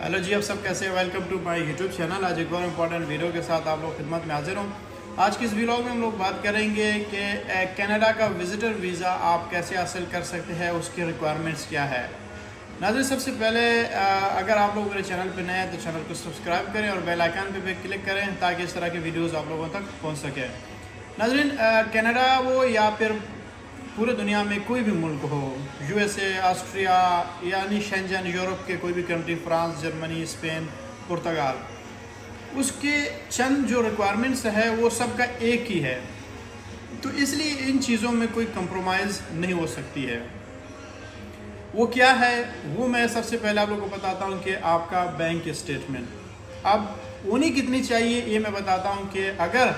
Hello जी, आप सब कैसे हैं? Welcome to my YouTube channel. आज एक और इम्पॉर्टेंट वीडियो के साथ आप लोग खिदमत में हाजिर हूँ। आज की इस व्लॉग में हम लोग बात करेंगे कि कनाडा का विज़िटर वीज़ा आप कैसे हासिल कर सकते हैं, उसकी रिक्वायरमेंट्स क्या है। नाज़रीन, सबसे पहले अगर आप लोग मेरे चैनल पर नए हैं तो चैनल को सब्सक्राइब करें और बेल आइकन पे भी क्लिक करें ताकि इस तरह के वीडियोज़ आप लोगों तक पहुँच सके। नाज़रीन, कनाडा वो या फिर पूरे दुनिया में कोई भी मुल्क हो, यूएसए, ऑस्ट्रिया यानी शेंजन, यूरोप के कोई भी कंट्री, फ्रांस, जर्मनी, स्पेन, पुर्तगाल, उसके चंद जो रिक्वायरमेंट्स है वो सबका एक ही है। तो इसलिए इन चीज़ों में कोई कंप्रोमाइज़ नहीं हो सकती है। वो क्या है वो मैं सबसे पहले आप लोगों को बताता हूँ कि आपका बैंक स्टेटमेंट। अब उन्हीं कितनी चाहिए ये मैं बताता हूँ कि अगर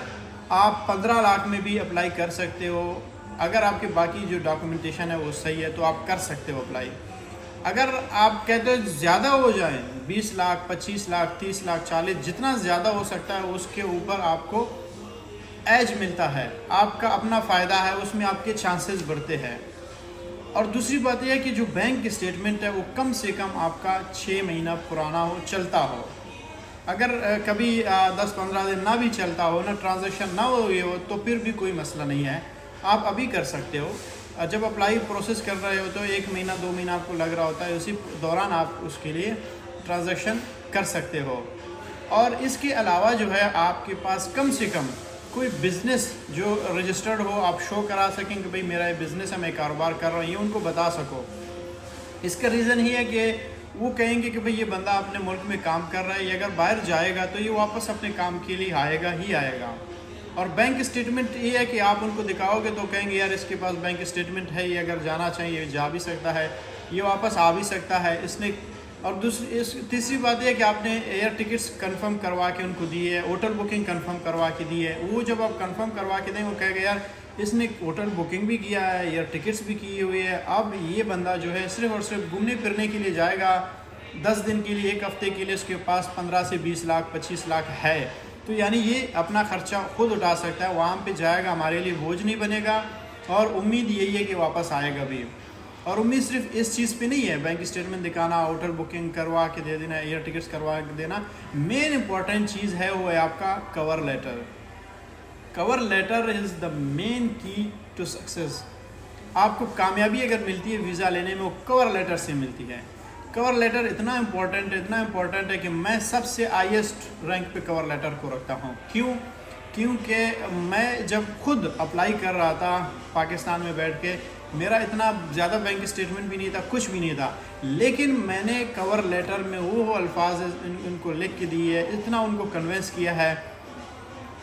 आप 15 लाख में भी अप्लाई कर सकते हो, अगर आपके बाकी जो डॉक्यूमेंटेशन है वो सही है तो आप कर सकते हो अप्लाई। अगर आप कहते हो ज़्यादा हो जाए 20 लाख, 25 लाख, 30 लाख, 40, जितना ज़्यादा हो सकता है उसके ऊपर आपको एज मिलता है, आपका अपना फ़ायदा है, उसमें आपके चांसेस बढ़ते हैं। और दूसरी बात यह है कि जो बैंक स्टेटमेंट है वो कम से कम आपका 6 महीना पुराना हो, चलता हो। अगर कभी 10-15 दिन ना भी चलता हो, ना ट्रांजैक्शन ना हो ये हो, तो फिर भी कोई मसला नहीं है, आप अभी कर सकते हो। जब अप्लाई प्रोसेस कर रहे हो तो 1 महीना 2 महीना आपको लग रहा होता है, उसी दौरान आप उसके लिए ट्रांजैक्शन कर सकते हो। और इसके अलावा जो है आपके पास कम से कम कोई बिज़नेस जो रजिस्टर्ड हो, आप शो करा सकें कि भाई मेरा ये बिज़नेस है, मैं कारोबार कर रहा हूँ, ये उनको बता सको। इसका रीज़न ही है कि वो कहेंगे कि भाई ये बंदा अपने मुल्क में काम कर रहा है, ये अगर बाहर जाएगा तो ये वापस अपने काम के लिए आएगा ही आएगा। और बैंक स्टेटमेंट ये है कि आप उनको दिखाओगे तो कहेंगे यार इसके पास बैंक स्टेटमेंट है, ये अगर जाना चाहिए जा भी सकता है, ये वापस आ भी सकता है इसने। और तीसरी बात यह है कि आपने एयर टिकट्स कंफर्म करवा के उनको दी है, होटल बुकिंग कंफर्म करवा के दी है। वो जब आप कंफर्म करवा के दें वो कहेगा यार इसने होटल बुकिंग भी किया है, एयर टिकट्स भी की हुई है, अब ये बंदा जो है सिर्फ और सिर्फ घूमने फिरने के लिए जाएगा 10 दिन के लिए, 1 हफ्ते के लिए, उसके पास 15 से 20 लाख 25 लाख है, तो यानी ये अपना खर्चा खुद उठा सकता है, वहाँ पे जाएगा, हमारे लिए बोझ नहीं बनेगा। और उम्मीद यही है कि वापस आएगा भी। और उम्मीद सिर्फ इस चीज़ पे नहीं है, बैंक स्टेटमेंट दिखाना, होटल बुकिंग करवा के दे देना, एयर टिकट्स करवा के देना, मेन इंपॉर्टेंट चीज़ है वो है आपका cover letter. Cover letter is the main key to success. आपको कामयाबी अगर मिलती है वीज़ा लेने में, वो कवर लेटर से मिलती है। कवर लेटर इतना इम्पोर्टेंट है कि मैं सबसे हाईएस्ट रैंक पे कवर लेटर को रखता हूँ। क्योंकि मैं जब खुद अप्लाई कर रहा था पाकिस्तान में बैठ के, मेरा इतना ज़्यादा बैंक स्टेटमेंट भी नहीं था, कुछ भी नहीं था, लेकिन मैंने कवर लेटर में वो अल्फाज उनको लिख के दिए है, इतना उनको कन्विंस किया है,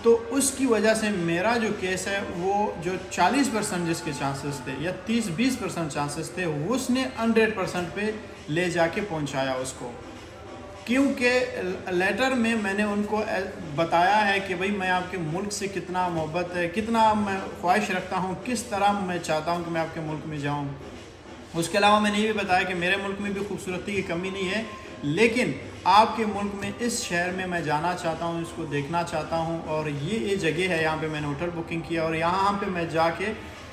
तो उसकी वजह से मेरा जो केस है वो जो 40% जिसके चांसेस थे या 30-20% चांसेस थे, उसने 100% पे ले जाके पहुंचाया उसको। क्योंकि लेटर में मैंने उनको बताया है कि भाई मैं आपके मुल्क से कितना मोहब्बत है, कितना मैं ख्वाहिश रखता हूँ, किस तरह मैं चाहता हूँ कि मैं आपके मुल्क में जाऊँ। उसके अलावा मैंने ये भी बताया कि मेरे मुल्क में भी खूबसूरती की कमी नहीं है, लेकिन आपके मुल्क में इस शहर में मैं जाना चाहता हूँ, इसको देखना चाहता हूँ, और ये जगह है, यहाँ पे मैंने होटल बुकिंग किया और यहाँ पे मैं जाके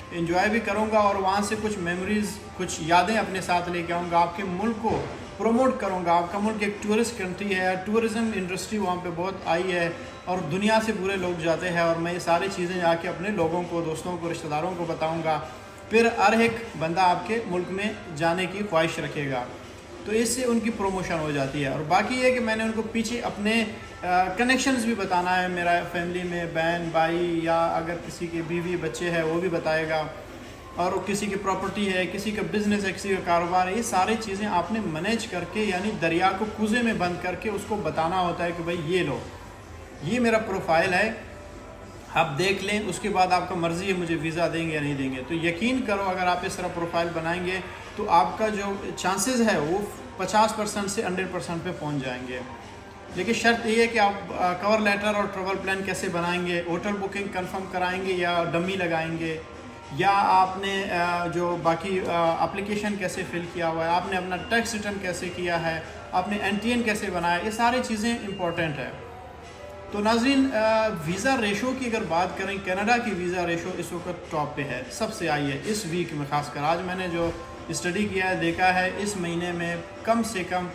एंजॉय भी करूँगा और वहाँ से कुछ मेमोरीज़, कुछ यादें अपने साथ लेके आऊँगा, आपके मुल्क को प्रमोट करूँगा। आपका मुल्क एक टूरिस्ट कंट्री है, टूरिज़म इंडस्ट्री वहाँ पे बहुत आई है और दुनिया से पूरे लोग जाते हैं, और मैं ये सारी चीज़ें जाके अपने लोगों को, दोस्तों को, रिश्तेदारों को बताऊँगा। फिर हर एक बंदा आपके मुल्क में जाने की ख्वाहिश रखेगा, तो इससे उनकी प्रमोशन हो जाती है। और बाकी ये कि मैंने उनको पीछे अपने कनेक्शंस भी बताना है, मेरा फैमिली में बहन भाई या अगर किसी के बीवी बच्चे हैं वो भी बताएगा, और किसी की प्रॉपर्टी है, किसी का बिज़नेस है, किसी का कारोबार है, ये सारी चीज़ें आपने मैनेज करके, यानी दरिया को कूजे में बंद करके उसको बताना होता है कि भाई ये लो, ये मेरा प्रोफाइल है, आप देख लें, उसके बाद आपका मर्ज़ी है मुझे वीज़ा देंगे या नहीं देंगे। तो यकीन करो अगर आप इस तरह प्रोफाइल बनाएंगे तो आपका जो चांसेस है वो 50% से 100% पे पहुंच जाएंगे। लेकिन शर्त ये है कि आप कवर लेटर और ट्रैवल प्लान कैसे बनाएंगे, होटल बुकिंग कंफर्म कराएंगे या डमी लगाएंगे, या आपने जो बाकी एप्लीकेशन कैसे फ़िल किया हुआ है, आपने अपना टैक्स रिटर्न कैसे किया है, आपने NTN कैसे बनाया, ये सारी चीज़ें इंपॉर्टेंट है। तो नाज़रीन, वीज़ा रेशो की अगर बात करें, कनाडा की वीज़ा रेशो इस वक्त टॉप पे है, सबसे आई है इस वीक में। ख़ासकर आज मैंने जो स्टडी किया है, देखा है, इस महीने में कम से कम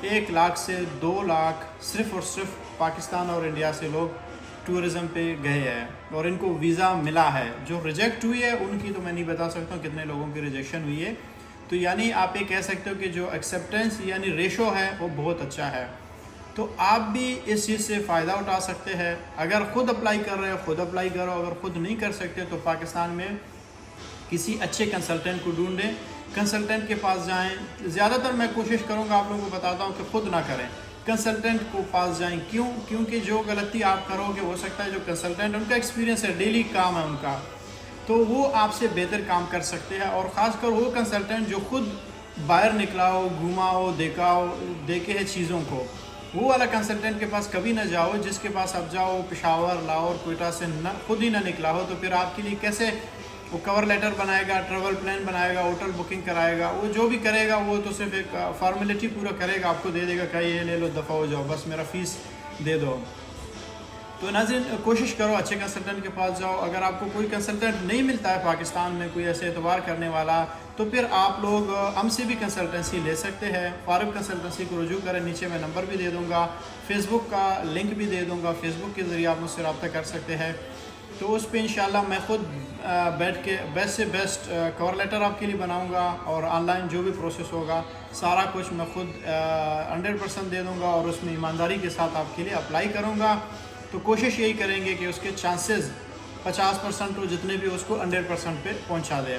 1 लाख से 2 लाख सिर्फ़ और सिर्फ पाकिस्तान और इंडिया से लोग टूरिज़म पे गए हैं और इनको वीज़ा मिला है। जो रिजेक्ट हुई है उनकी तो मैं नहीं बता सकता हूँ कितने लोगों की रिजेक्शन हुई है। तो यानी आप ये कह सकते हो कि जो एक्सेप्टेंस यानी रेशो है वो बहुत अच्छा है। तो आप भी इस चीज़ से फ़ायदा उठा सकते हैं। अगर ख़ुद अप्लाई कर रहे हो ख़ुद अप्लाई करो, अगर ख़ुद नहीं कर सकते तो पाकिस्तान में किसी अच्छे कंसल्टेंट को ढूंढें, कंसल्टेंट के पास जाएं। ज़्यादातर मैं कोशिश करूंगा आप लोगों को बताता हूं कि ख़ुद ना करें, कंसल्टेंट को पास जाएं। क्यों? क्योंकि जो गलती आप करोगे हो सकता है जो कंसल्टेंट उनका एक्सपीरियंस है, डेली काम है उनका, तो वो आपसे बेहतर काम कर सकते हैं। और ख़ासकर वो कंसल्टेंट जो खुद बाहर निकला हो, घूमा हो, देखा हो, देखे है चीज़ों को, वो वाला कंसल्टेंट के पास कभी ना जाओ जिसके पास आप जाओ पेशावर, लाहौर, कोयटा से ना खुद ही ना निकला हो। तो फिर आपके लिए कैसे वो कवर लेटर बनाएगा, ट्रैवल प्लान बनाएगा, होटल बुकिंग कराएगा, वो जो भी करेगा वो तो सिर्फ एक फॉर्मेलिटी पूरा करेगा, आपको दे देगा कि ये ले लो, दफ़ा हो जाओ, बस मेरा फ़ीस दे दो। तो नाज़रीन कोशिश करो अच्छे कंसल्टेंट के पास जाओ। अगर आपको कोई कंसल्टेंट नहीं मिलता है पाकिस्तान में कोई ऐसे एतबार करने वाला, तो फिर आप लोग हमसे भी कंसल्टेंसी ले सकते हैं। फारूक कंसल्टेंसी को रुजू करें, नीचे मैं नंबर भी दे दूँगा, फेसबुक का लिंक भी दे दूँगा, फेसबुक के ज़रिए आप मुझसे रब्ता कर सकते हैं। तो उस पर इंशाल्लाह मैं ख़ुद बैठ के बेस्ट से बेस्ट कवर लेटर आपके लिए बनाऊंगा और ऑनलाइन जो भी प्रोसेस होगा सारा कुछ मैं ख़ुद 100% दे दूंगा और उसमें ईमानदारी के साथ आपके लिए अप्लाई करूंगा। तो कोशिश यही करेंगे कि उसके चांसेस 50% हो, जितने भी उसको 100% पे पहुंचा दें।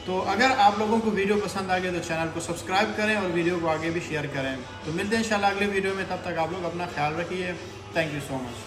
तो अगर आप लोगों को वीडियो पसंद आ गई तो चैनल को सब्सक्राइब करें और वीडियो को आगे भी शेयर करें। तो मिलते हैं इंशाल्लाह अगले वीडियो में, तब तक आप लोग अपना ख्याल रखिए। Thank you so much.